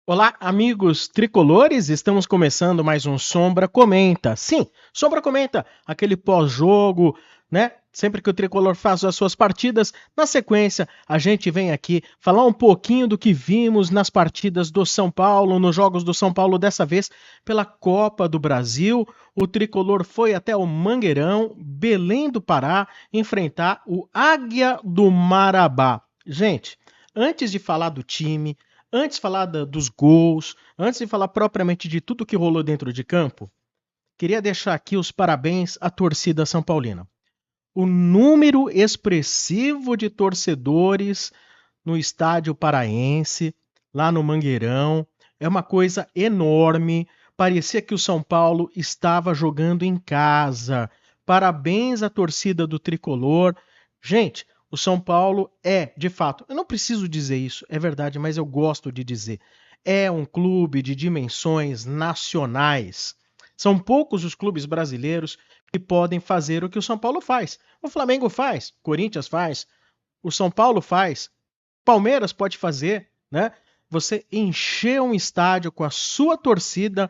Olá, amigos tricolores, estamos começando mais um Sombra Comenta. Sim, Sombra Comenta, aquele pós-jogo, né? Sempre que o tricolor faz as suas partidas, na sequência a gente vem aqui falar um pouquinho do que vimos nas partidas do São Paulo, nos jogos do São Paulo, dessa vez pela Copa do Brasil. O tricolor foi até o Mangueirão, Belém do Pará, enfrentar o Águia do Marabá. Gente, antes de falar do time, antes de falar dos gols, antes de falar propriamente de tudo que rolou dentro de campo, queria deixar aqui os parabéns à torcida São Paulina. O número expressivo de torcedores no estádio paraense, lá no Mangueirão, é uma coisa enorme. Parecia que o São Paulo estava jogando em casa. Parabéns à torcida do tricolor. Gente, o São Paulo é, de fato, eu não preciso dizer isso, é verdade, mas eu gosto de dizer. É um clube de dimensões nacionais. São poucos os clubes brasileiros que podem fazer o que o São Paulo faz. O Flamengo faz, o Corinthians faz, o São Paulo faz, Palmeiras pode fazer, né? Você encher um estádio com a sua torcida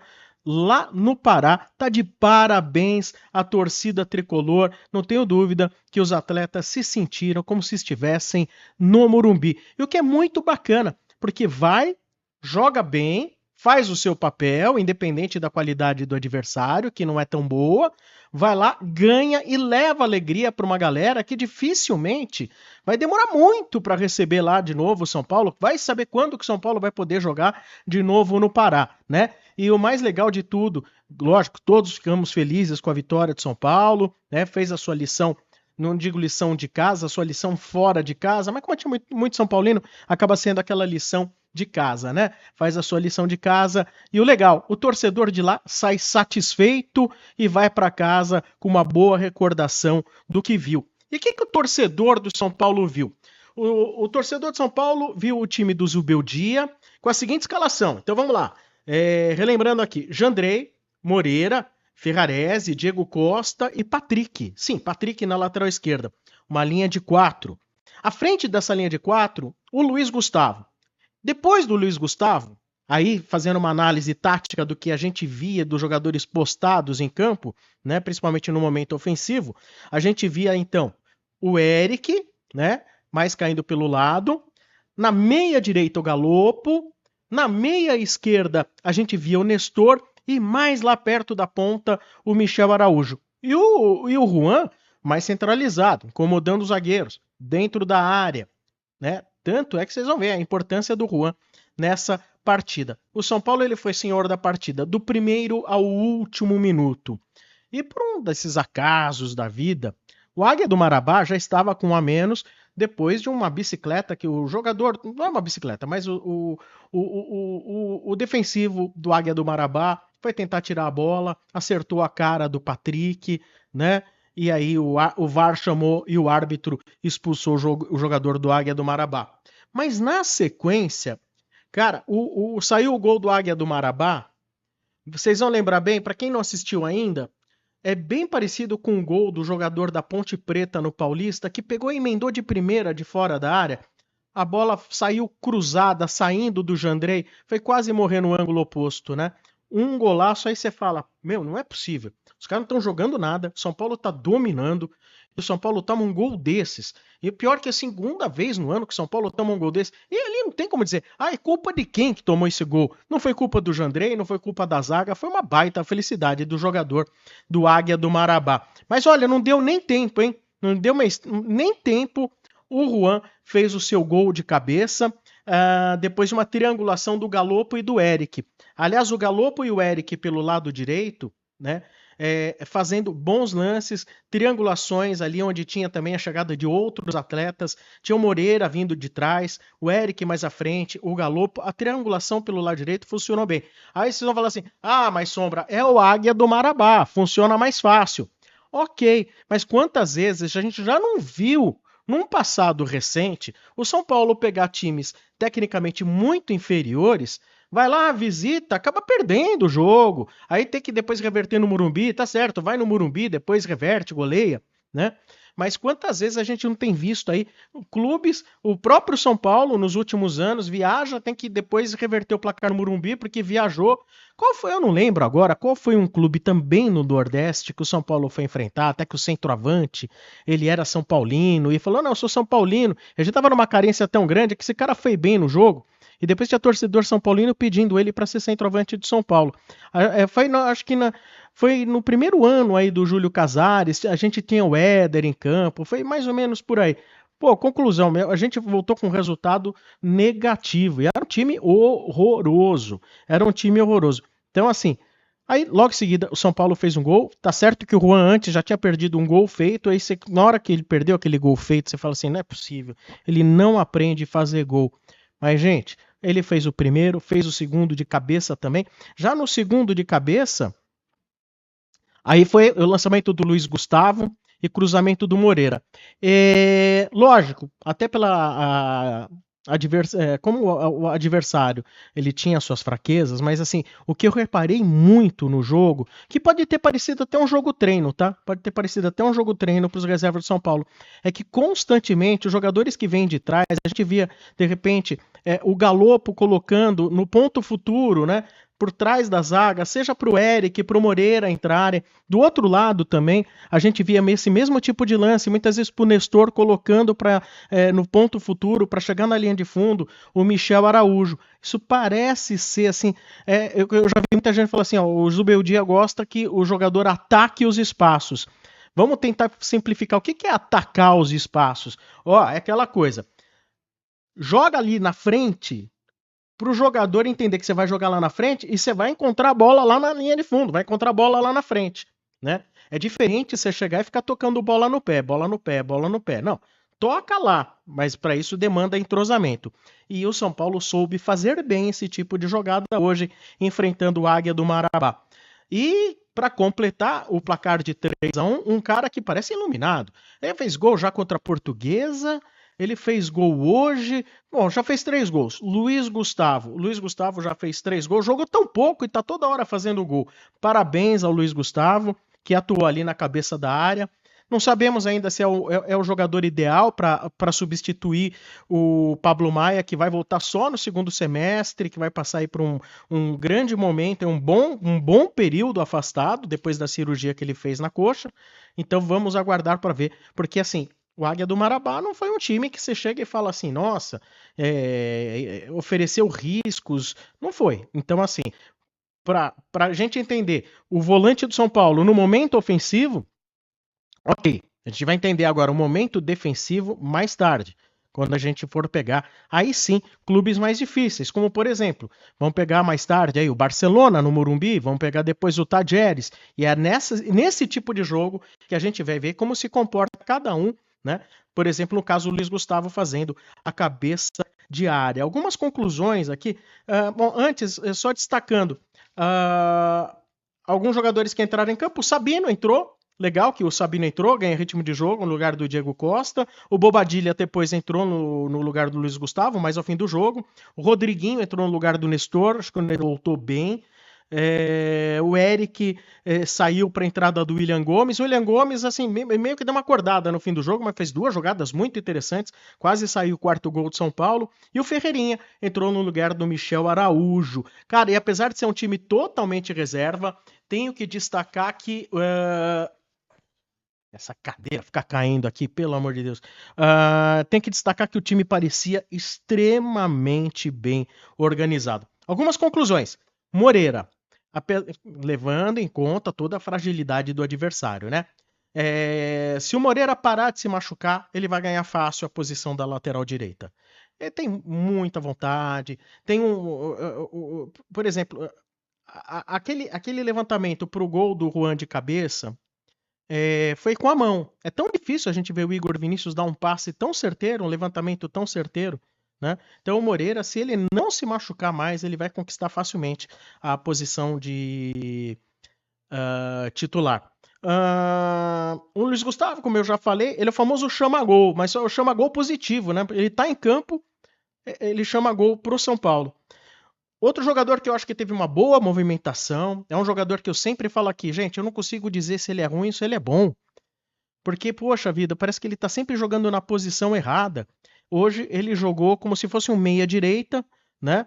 lá no Pará, tá de parabéns a torcida tricolor. Não tenho dúvida que os atletas se sentiram como se estivessem no Morumbi. E o que é muito bacana, porque vai, joga bem, faz o seu papel, independente da qualidade do adversário, que não é tão boa, vai lá, ganha e leva alegria para uma galera que dificilmente vai demorar muito para receber lá de novo o São Paulo. Vai saber quando que o São Paulo vai poder jogar de novo no Pará, né? E o mais legal de tudo, lógico, todos ficamos felizes com a vitória de São Paulo, né? Fez a sua lição, não digo lição de casa, a sua lição fora de casa, mas como tinha muito São Paulino, acaba sendo aquela lição de casa, né? Faz a sua lição de casa e o legal, o torcedor de lá sai satisfeito e vai para casa com uma boa recordação do que viu. E o que o torcedor do São Paulo viu? O torcedor de São Paulo viu o time do Zubeldia com a seguinte escalação. Então vamos lá. Relembrando aqui: Jandrei, Moreira, Ferrarese, Diego Costa e Patrick. Sim, Patrick na lateral esquerda. Uma linha de 4. À frente dessa linha de 4, o Luiz Gustavo. Depois do Luiz Gustavo, aí fazendo uma análise tática do que a gente via dos jogadores postados em campo, né, principalmente no momento ofensivo, a gente via então o Eric, né, mais caindo pelo lado, na meia direita o Galopo, na meia esquerda a gente via o Nestor e mais lá perto da ponta o Michel Araújo. E o Juan mais centralizado, incomodando os zagueiros, dentro da área, né? Tanto é que vocês vão ver a importância do Juan nessa partida. O São Paulo ele foi senhor da partida do primeiro ao último minuto. E por um desses acasos da vida, o Águia do Marabá já estava com um a menos depois de uma bicicleta que o jogador, não é uma bicicleta, mas o defensivo do Águia do Marabá foi tentar tirar a bola, acertou a cara do Patrick, né? E aí o VAR chamou e o árbitro expulsou o jogador do Águia do Marabá. Mas na sequência, cara, saiu o gol do Águia do Marabá. Vocês vão lembrar bem, para quem não assistiu ainda, é bem parecido com o gol do jogador da Ponte Preta no Paulista, que pegou e emendou de primeira de fora da área. A bola saiu cruzada, saindo do Jandrei, foi quase morrer no ângulo oposto, né? Um golaço, aí você fala, meu, não é possível. Os caras não estão jogando nada, o São Paulo tá dominando, e o São Paulo toma um gol desses. E pior que é a segunda vez no ano que o São Paulo toma um gol desse. E ali não tem como dizer, é culpa de quem que tomou esse gol? Não foi culpa do Jandrei, não foi culpa da zaga, foi uma baita felicidade do jogador do Águia do Marabá. Mas olha, não deu nem tempo, hein? Não deu nem tempo. O Juan fez o seu gol de cabeça, depois de uma triangulação do Galopo e do Eric. Aliás, o Galopo e o Eric pelo lado direito, né? Fazendo bons lances, triangulações ali onde tinha também a chegada de outros atletas, tinha o Moreira vindo de trás, o Eric mais à frente, o Galopo, a triangulação pelo lado direito funcionou bem. Aí vocês vão falar assim, mas Sombra, é o Águia do Marabá, funciona mais fácil. Ok, mas quantas vezes a gente já não viu num passado recente o São Paulo pegar times tecnicamente muito inferiores, vai lá, visita, acaba perdendo o jogo. Aí tem que depois reverter no Morumbi, tá certo, vai no Morumbi, depois reverte, goleia, né? Mas quantas vezes a gente não tem visto aí clubes, o próprio São Paulo nos últimos anos viaja, tem que depois reverter o placar no Morumbi porque viajou. Qual foi? Eu não lembro agora. Qual foi um clube também no Nordeste que o São Paulo foi enfrentar? Até que o centroavante, ele era São Paulino e falou: "Não, eu sou São Paulino". A gente tava numa carência tão grande que esse cara foi bem no jogo. E depois tinha torcedor São Paulino pedindo ele para ser centroavante de São Paulo. Acho que foi no primeiro ano aí do Júlio Casares, a gente tinha o Éder em campo, foi mais ou menos por aí. Pô, conclusão, a gente voltou com um resultado negativo. E era um time horroroso. Era um time horroroso. Então, assim, aí logo em seguida o São Paulo fez um gol. Tá certo que o Juan antes já tinha perdido um gol feito. Aí você, na hora que ele perdeu aquele gol feito, você fala assim: não é possível. Ele não aprende a fazer gol. Mas, gente, ele fez o primeiro, fez o segundo de cabeça também. Já no segundo de cabeça, aí foi o lançamento do Luiz Gustavo e cruzamento do Moreira. Lógico, até como o adversário ele tinha suas fraquezas, mas assim, o que eu reparei muito no jogo, que pode ter parecido até um jogo treino, tá? Pode ter parecido até um jogo treino para os reservas de São Paulo, é que constantemente os jogadores que vêm de trás, a gente via de repente o Galopo colocando no ponto futuro, né? Por trás da zaga, seja para o Eric, para o Moreira entrarem. Do outro lado também, a gente via esse mesmo tipo de lance, muitas vezes para o Nestor colocando no ponto futuro, para chegar na linha de fundo, o Michel Araújo. Isso parece ser assim. Eu já vi muita gente falar assim: ó, o Zubeldia gosta que o jogador ataque os espaços. Vamos tentar simplificar. O que é atacar os espaços? Ó, é aquela coisa. Joga ali na frente para o jogador entender que você vai jogar lá na frente e você vai encontrar a bola lá na linha de fundo, vai encontrar a bola lá na frente, né? É diferente você chegar e ficar tocando bola no pé, bola no pé, bola no pé. Não, toca lá, mas para isso demanda entrosamento. E o São Paulo soube fazer bem esse tipo de jogada hoje, enfrentando o Águia do Marabá. E para completar o placar de 3-1, um cara que parece iluminado. Ele fez gol já contra a Portuguesa, ele fez gol hoje. Bom, já fez 3 gols. Luiz Gustavo já fez 3 gols. Jogou tão pouco e tá toda hora fazendo gol. Parabéns ao Luiz Gustavo, que atuou ali na cabeça da área. Não sabemos ainda se é o jogador ideal para substituir o Pablo Maia, que vai voltar só no segundo semestre, que vai passar aí por um grande momento, um bom período afastado depois da cirurgia que ele fez na coxa. Então vamos aguardar para ver, porque assim, o Águia do Marabá não foi um time que você chega e fala assim, nossa, ofereceu riscos. Não foi. Então, assim, para a gente entender, o volante do São Paulo, no momento ofensivo, ok. A gente vai entender agora o momento defensivo mais tarde, quando a gente for pegar, aí sim, clubes mais difíceis, como por exemplo, vamos pegar mais tarde aí o Barcelona no Morumbi, vamos pegar depois o Tajeres, e é nesse tipo de jogo que a gente vai ver como se comporta cada um, né? Por exemplo, no caso, o Luiz Gustavo fazendo a cabeça de área. Algumas conclusões aqui. Bom, antes, só destacando, alguns jogadores que entraram em campo. O Sabino entrou. Legal que o Sabino entrou, ganha ritmo de jogo no lugar do Diego Costa. O Bobadilha depois entrou no lugar do Luiz Gustavo, mais ao fim do jogo. O Rodriguinho entrou no lugar do Nestor, acho que ele voltou bem. O Eric saiu para a entrada do William Gomes. O William Gomes, assim, meio que deu uma acordada no fim do jogo, mas fez 2 jogadas muito interessantes. Quase saiu o 4º gol de São Paulo. E o Ferreirinha entrou no lugar do Michel Araújo. Cara, e apesar de ser um time totalmente reserva, tenho que destacar que essa cadeira fica caindo aqui, pelo amor de Deus. Tem que destacar que o time parecia extremamente bem organizado. Algumas conclusões. Moreira, levando em conta toda a fragilidade do adversário, né? Se o Moreira parar de se machucar, ele vai ganhar fácil a posição da lateral direita. Ele tem muita vontade, tem por exemplo, aquele levantamento para o gol do Juan de cabeça, foi com a mão. É tão difícil a gente ver o Igor Vinícius dar um passe tão certeiro, um levantamento tão certeiro, né? Então o Moreira, se ele não se machucar mais, ele vai conquistar facilmente a posição de titular. O Luiz Gustavo, como eu já falei, ele é o famoso chama-gol, mas é o chama-gol positivo, né? Ele tá em campo, ele chama gol pro São Paulo. Outro jogador que eu acho que teve uma boa movimentação, é um jogador que eu sempre falo aqui, gente, eu não consigo dizer se ele é ruim ou se ele é bom. porque, poxa vida, parece que ele tá sempre jogando na posição errada. Hoje ele jogou como se fosse um meia-direita, né?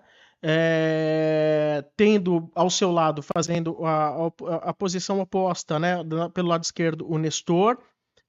Tendo ao seu lado, fazendo a posição oposta, né? Pelo lado esquerdo, o Nestor.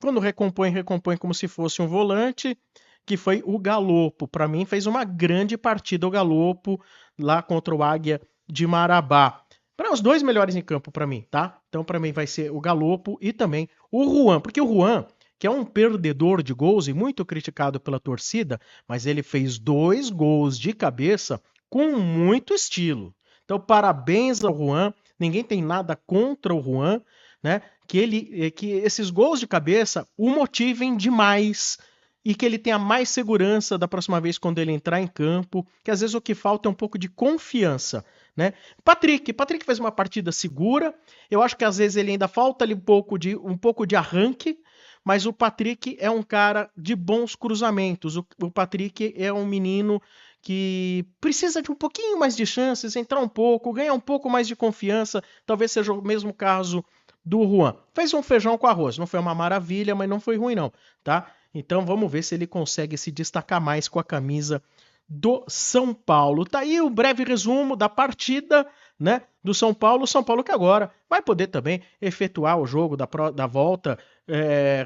Quando recompõe como se fosse um volante, que foi o Galopo. Para mim, fez uma grande partida o Galopo lá contra o Águia de Marabá. Para os dois melhores em campo para mim, tá? Então para mim vai ser o Galopo e também o Juan, porque o Juan, que é um perdedor de gols e muito criticado pela torcida, mas ele fez 2 gols de cabeça com muito estilo. Então parabéns ao Juan, ninguém tem nada contra o Juan, né? Que esses gols de cabeça o motivem demais e que ele tenha mais segurança da próxima vez quando ele entrar em campo, que às vezes o que falta é um pouco de confiança, né? Patrick fez uma partida segura, eu acho que às vezes ele ainda falta ali um pouco de arranque, mas o Patrick é um cara de bons cruzamentos, o Patrick é um menino que precisa de um pouquinho mais de chances, entrar um pouco, ganhar um pouco mais de confiança, talvez seja o mesmo caso do Juan. Fez um feijão com arroz, não foi uma maravilha, mas não foi ruim não, tá? Então vamos ver se ele consegue se destacar mais com a camisa do São Paulo. Tá aí o breve resumo da partida, né, do São Paulo. São Paulo que agora vai poder também efetuar o jogo da volta,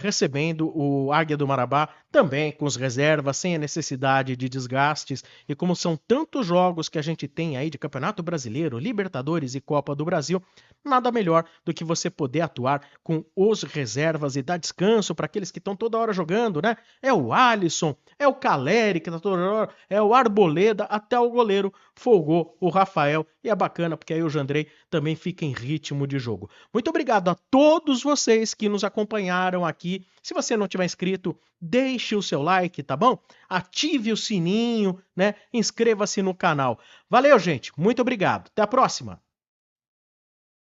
recebendo o Águia do Marabá, também com os reservas, sem a necessidade de desgastes. E como são tantos jogos que a gente tem aí de Campeonato Brasileiro, Libertadores e Copa do Brasil, nada melhor do que você poder atuar com os reservas e dar descanso para aqueles que estão toda hora jogando, né? É o Alisson, é o Caleri que tá toda hora, é o Arboleda, até o goleiro folgou o Rafael. E é bacana porque aí o Jandrei também fica em ritmo de jogo. Muito obrigado a todos vocês que nos acompanharam aqui. Se você não tiver inscrito, deixe o seu like, tá bom? Ative o sininho, né? Inscreva-se no canal. Valeu, gente. Muito obrigado. Até a próxima.